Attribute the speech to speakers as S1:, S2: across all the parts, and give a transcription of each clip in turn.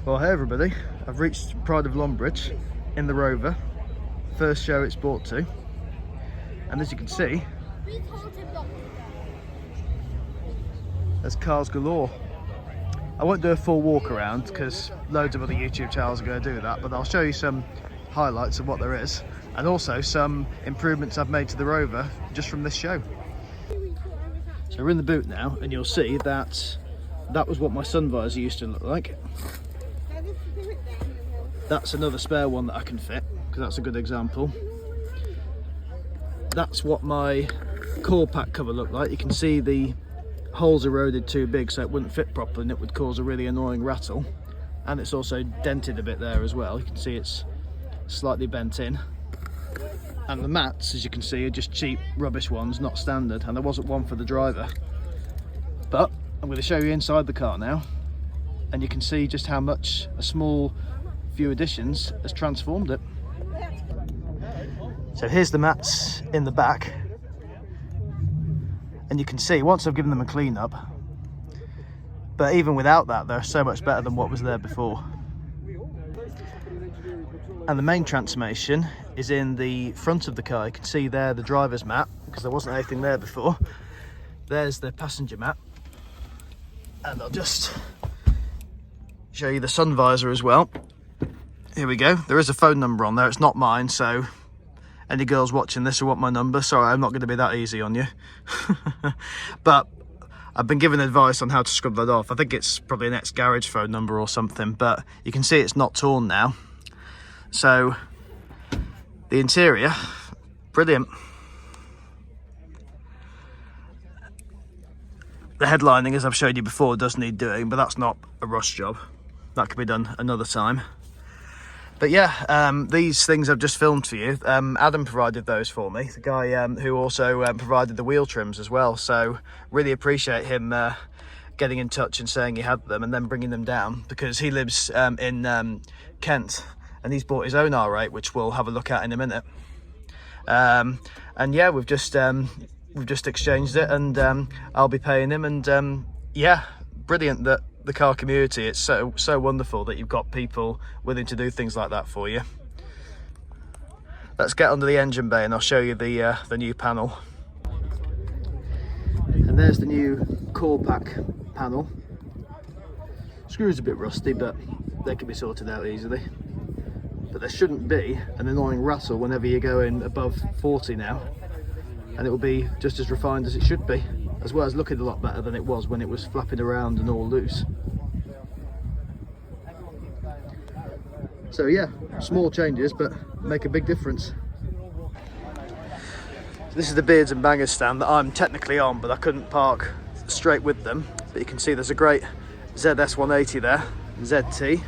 S1: Well, hey everybody, I've reached Pride of Longbridge in the Rover, first show it's brought to, and as you can see, there's cars galore. I won't do a full walk around because loads of other YouTube channels are going to do that, but I'll show you some highlights of what there is, and also some improvements I've made to the Rover just from this show. So we're in the boot now, and you'll see that that was what my sun visor used to look like. That's another spare one that I can fit, because that's a good example. That's what my core pack cover looked like. You can see the holes eroded too big, so it wouldn't fit properly and it would cause a really annoying rattle. And it's also dented a bit there as well. You can see it's slightly bent in. And the mats, as you can see, are just cheap rubbish ones, not standard, and there wasn't one for the driver. But I'm going to show you inside the car now, and you can see just how much a small few additions has transformed it. So here's the mats in the back, and you can see once I've given them a clean up, but even without that they're so much better than what was there before. And the main transformation is in the front of the car. You can see there the driver's mat, because there wasn't anything there before. There's the passenger mat, and I'll just show you the sun visor as well. Here we go. There is a phone number on there. It's not mine, so any girls watching this who want my number, sorry, I'm not going to be that easy on you. But I've been given advice on how to scrub that off. I think it's probably an ex-garage phone number or something, but you can see it's not torn now. So the interior, brilliant. The headlining, as I've showed you before, does need doing, but that's not a rush job. That could be done another time. But yeah, these things I've just filmed for you, Adam provided those for me, the guy who also provided the wheel trims as well. So really appreciate him getting in touch and saying he had them and then bringing them down, because he lives in Kent and he's bought his own R8, which we'll have a look at in a minute. And yeah, we've just exchanged it, and I'll be paying him. And yeah, brilliant that the car community, it's so wonderful that you've got people willing to do things like that for you. Let's get under the engine bay and I'll show you the new panel. And there's the new core pack panel. Screws a bit rusty, but they can be sorted out easily. But there shouldn't be an annoying rattle whenever you're going above 40 now, and it will be just as refined as it should be, as well as looking a lot better than it was when it was flapping around and all loose. So yeah, small changes but make a big difference. So this is the Beards and Bangers stand that I'm technically on, but I couldn't park straight with them. But you can see there's a great ZS 180 there, ZT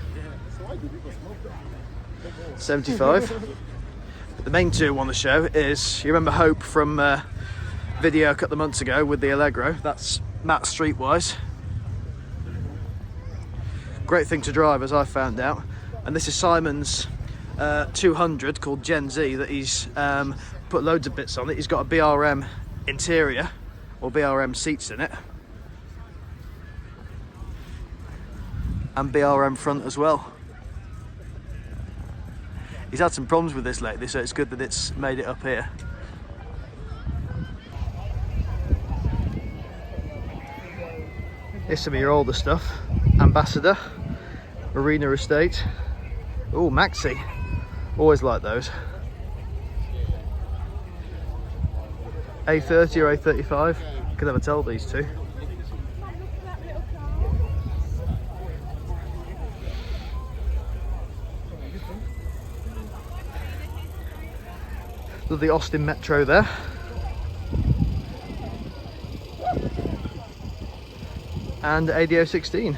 S1: 75. But the main two I want to show is, you remember Hope from video a couple of months ago with the Allegro? That's Matt Streetwise. Great thing to drive, as I found out. And this is Simon's 200 called Gen Z that he's put loads of bits on it. He's got a BRM interior, or BRM seats in it, and BRM front as well. He's had some problems with this lately, so it's good that it's made it up here. Here's some of your older stuff. Ambassador, Marina Estate. Oh, Maxi. Always like those. A30 or A35. Can never tell these two. The Austin Metro there. And ADO 16.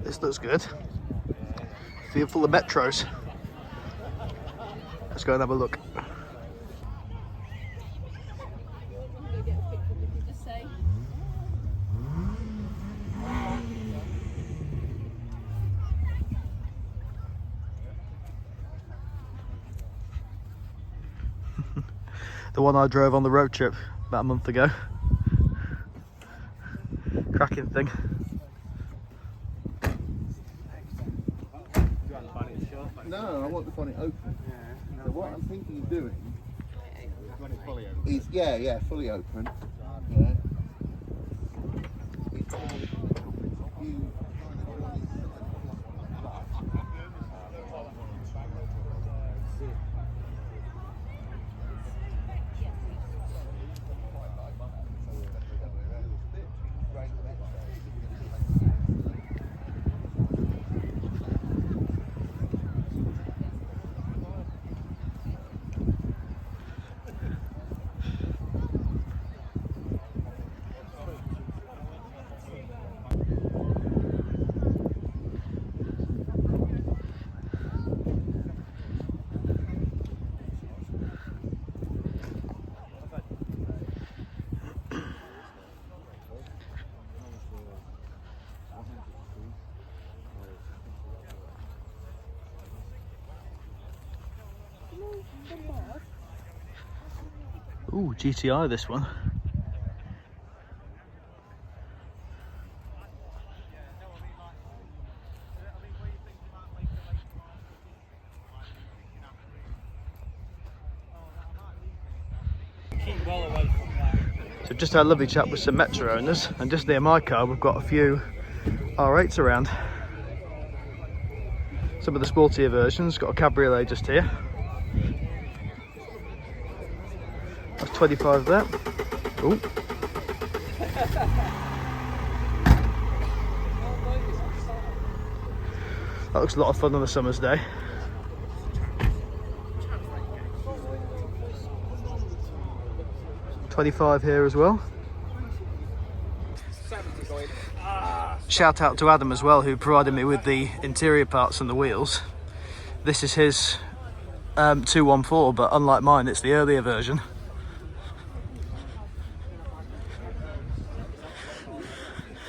S1: This looks good. Feel full of Metros. Let's go and have a look. The one I drove on the road trip about a month ago. Cracking thing.
S2: No, I want the bonnet open. So what I'm thinking of doing is, yeah, fully open. Yeah.
S1: Ooh, GTI this one. So just had a lovely chat with some Metro owners, and just near my car we've got a few R8s around. Some of the sportier versions, got a cabriolet just here. That's 25 there. Ooh. That looks a lot of fun on a summer's day. $25 here as well. Shout out to Adam as well, who provided me with the interior parts and the wheels. This is his 214, but unlike mine, it's the earlier version.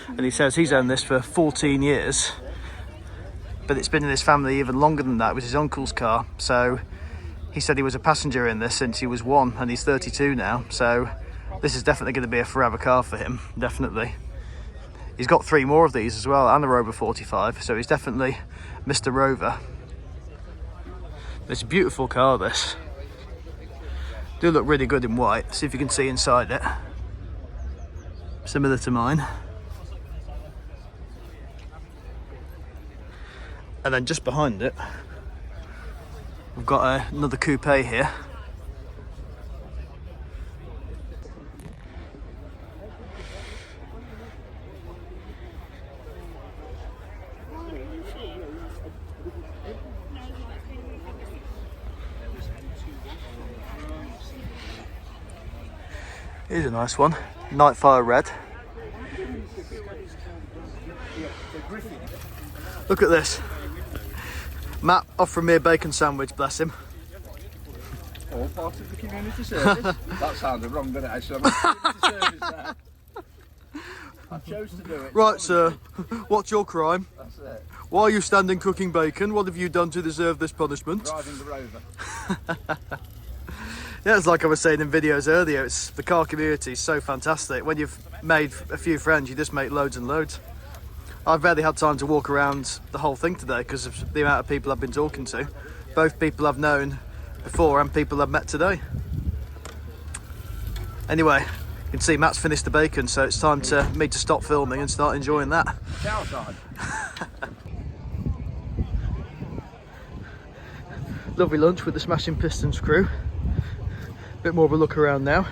S1: And he says he's owned this for 14 years, but it's been in his family even longer than that. It was his uncle's car. So he said he was a passenger in this since he was 1, and he's 32 now. So this is definitely going to be a forever car for him, definitely. He's got 3 more of these as well, and a Rover 45, so he's definitely Mr. Rover. It's a beautiful car, this. Do look really good in white. See if you can see inside it. Similar to mine. And then just behind it, we've got another coupe here. Here's a nice one, Nightfire Red. Look at this. Matt offering me a bacon sandwich, bless him.
S2: All part of the community service. That sounded wrong, didn't it? Actually, I'm a community service there. I chose to do it.
S1: Right, sir. What's your crime?
S2: That's it.
S1: Why are you standing cooking bacon? What have you done to deserve this punishment?
S2: Driving the Rover.
S1: Yeah, it's like I was saying in videos earlier, it's the car community is so fantastic. When you've made a few friends, you just make loads and loads. I've barely had time to walk around the whole thing today because of the amount of people I've been talking to. Both people I've known before and people I've met today. Anyway, you can see Matt's finished the bacon, so it's time for me to stop filming and start enjoying that.
S2: Chow time.
S1: Lovely lunch with the Smashing Pistons crew. Bit more of a look around now.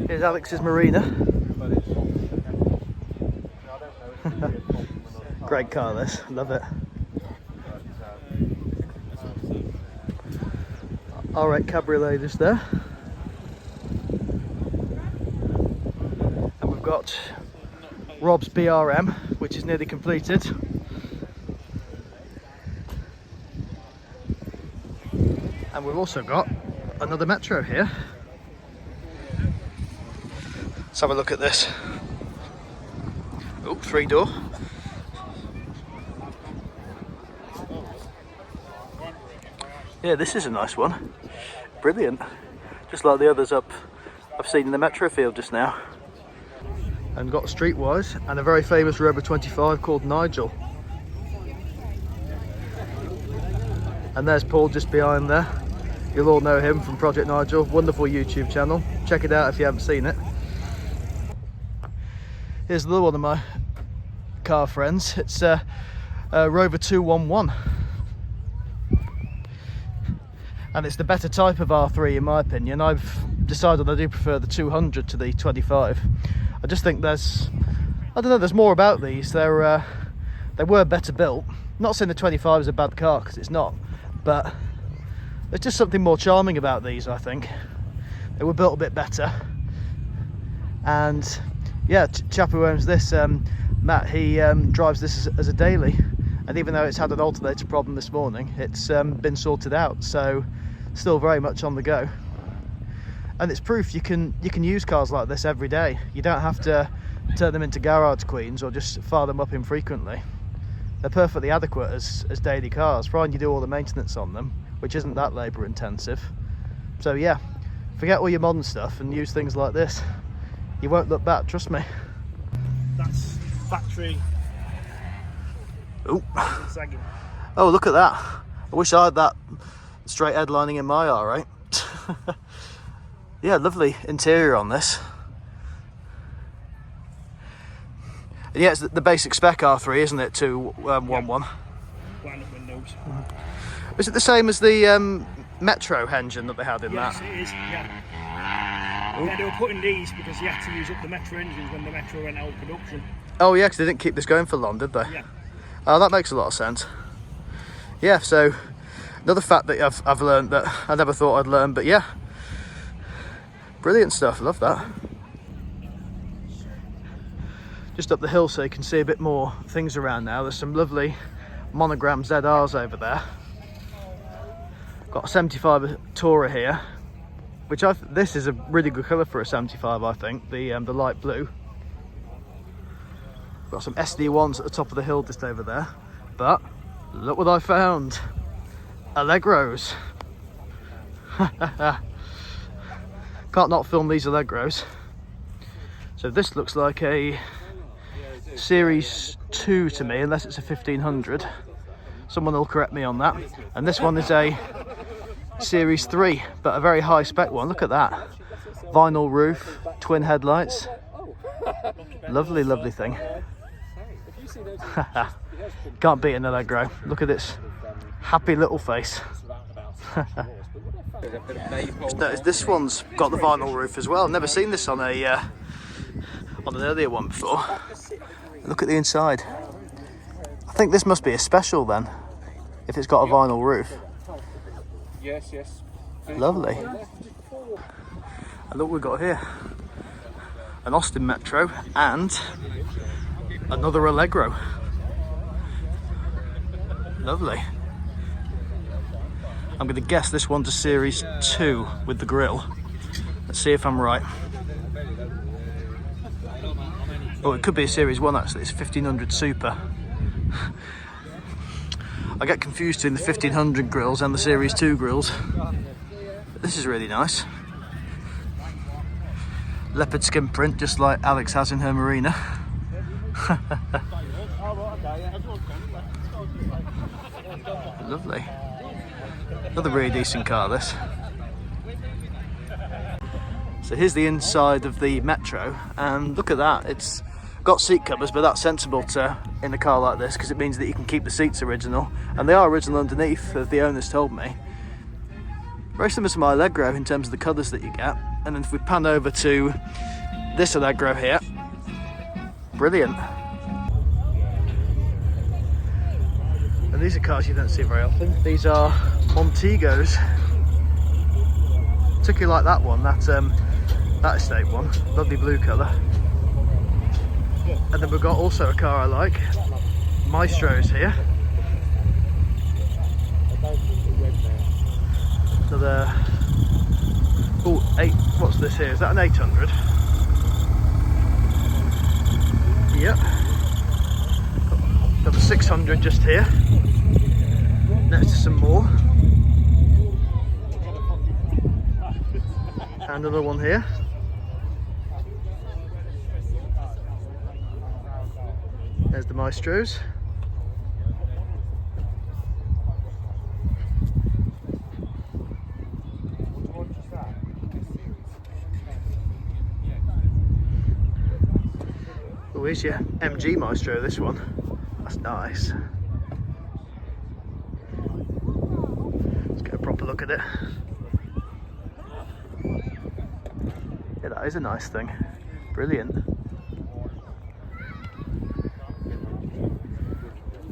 S1: Here's Alex's marina. Great car this, love it. Alright, cabriolet just there. And we've got Rob's BRM, which is nearly completed. And we've also got another Metro here. Let's have a look at this. Oh, 3-door. Yeah, this is a nice one. Brilliant. Just like the others up I've seen in the metro field just now. And got Streetwise and a very famous Rover 25 called Nigel. And there's Paul just behind there. You'll all know him from Project Nigel. Wonderful YouTube channel. Check it out if you haven't seen it. Here's another one of my car friends. It's a Rover 211. And it's the better type of R3 in my opinion. I've decided I do prefer the 200 to the 25. I just think there's more about these. They were better built. Not saying the 25 is a bad car, because it's not, but there's just something more charming about these, I think. They were built a bit better. And yeah, chap who owns this, Matt, he drives this as a daily, and even though it's had an alternator problem this morning, it's been sorted out, so still very much on the go. And it's proof you can use cars like this every day. You don't have to turn them into garage queens or just fire them up infrequently. They're perfectly adequate as daily cars, provided you do all the maintenance on them, which isn't that labour intensive. So yeah, forget all your modern stuff and use things like this. You won't look back, trust me.
S3: That's factory.
S1: Oh, oh, look at that. I wish I had that straight headlining in my R8. Yeah, lovely interior on this. And yeah, it's the basic spec R3, isn't it? 211.
S3: Wind up windows.
S1: Is it the same as the Metro engine that they had in
S3: Yes,
S1: that?
S3: it is. Yeah. Yeah, they were putting these because you had to use up the Metro engines when the Metro went out of production.
S1: Oh yeah, because they didn't keep this going for long, did they?
S3: Yeah.
S1: Oh, that makes a lot of sense. Yeah, so another fact that I've learned that I never thought I'd learn, but yeah. Brilliant stuff, love that. Just up the hill so you can see a bit more things around now. There's some lovely monogram ZRs over there. Got a 75 Tourer here, which this is a really good colour for a 75, I think, the light blue. Got some SD1s at the top of the hill just over there, but look what I found. Allegros. Can't not film these Allegros. So this looks like a Series 2 to me, unless it's a 1500. Someone will correct me on that. And this one is a Series 3, but a very high spec one. Look at that. Vinyl roof, twin headlights. Lovely, lovely thing. Can't beat an Allegro. Look at this happy little face. Just noticed this one's got the vinyl roof as well. Never seen this on an earlier one before. Look at the inside. I think this must be a special then, if it's got a vinyl roof.
S2: Yes, yes.
S1: Lovely. And look what we've got here. An Austin Metro and another Allegro. Lovely. I'm going to guess this one's a Series 2 with the grille. Let's see if I'm right. Oh, it could be a Series 1 actually. It's 1500 Super. I get confused between the 1500 grills and the Series 2 grills. But this is really nice. Leopard skin print, just like Alex has in her Marina. Lovely. Another really decent car, this. So here's the inside of the Metro, and look at that. It's got seat covers, but that's sensible in a car like this, because it means that you can keep the seats original, and they are original underneath, as the owners told me. Very similar to my Allegro in terms of the colours that you get. And then if we pan over to this Allegro here, brilliant. And these are cars you don't see very often. These are Montegos. Particularly like that one, that estate one, lovely blue colour. And then we've got also a car I like, Maestros here. Another, what's this here? Is that an 800? Yep. Got the 600 just here. Next to some more. And another one here. There's the Maestros. Oh, here's your MG Maestro, this one. That's nice. Let's get a proper look at it. Yeah, that is a nice thing. Brilliant.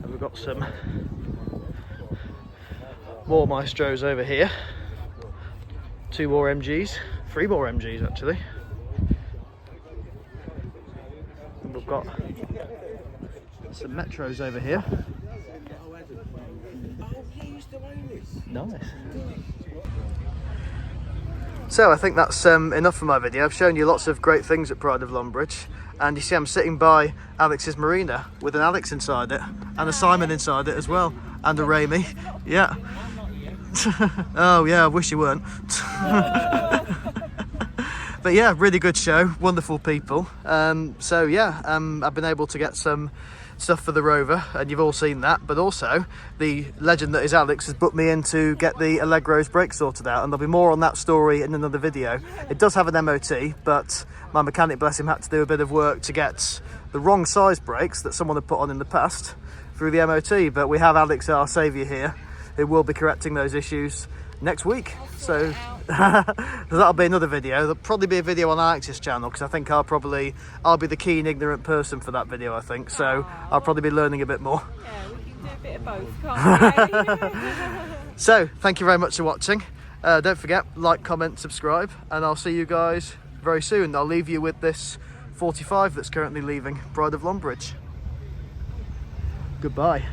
S1: And we've got some more Maestros over here. 2 more MGs. 3 more MGs actually. And we've got some Metros over here. Nice. So I think that's enough for my video. I've shown you lots of great things at Pride of Longbridge, and you see I'm sitting by Alex's Marina with an Alex inside it and a Simon inside it as well, and a Ramy. Yeah. Oh yeah, I wish you weren't. But yeah, really good show, wonderful people. So yeah, I've been able to get some stuff for the Rover, and you've all seen that, but also the legend that is Alex has booked me in to get the Allegros brakes sorted out, and there'll be more on that story in another video. It does have an MOT, but my mechanic, bless him, had to do a bit of work to get the wrong size brakes that someone had put on in the past through the MOT, but we have Alex, our saviour here, who will be correcting those issues next week. So that'll be another video. There'll probably be a video on Alex's channel, because I think I'll be the keen ignorant person for that video, I think. So I'll probably be learning a bit more.
S4: Yeah, we can do a bit of both, can't we?
S1: So thank you very much for watching. Don't forget, like, comment, subscribe, and I'll see you guys very soon. I'll leave you with this 45 that's currently leaving Pride of Longbridge. Goodbye.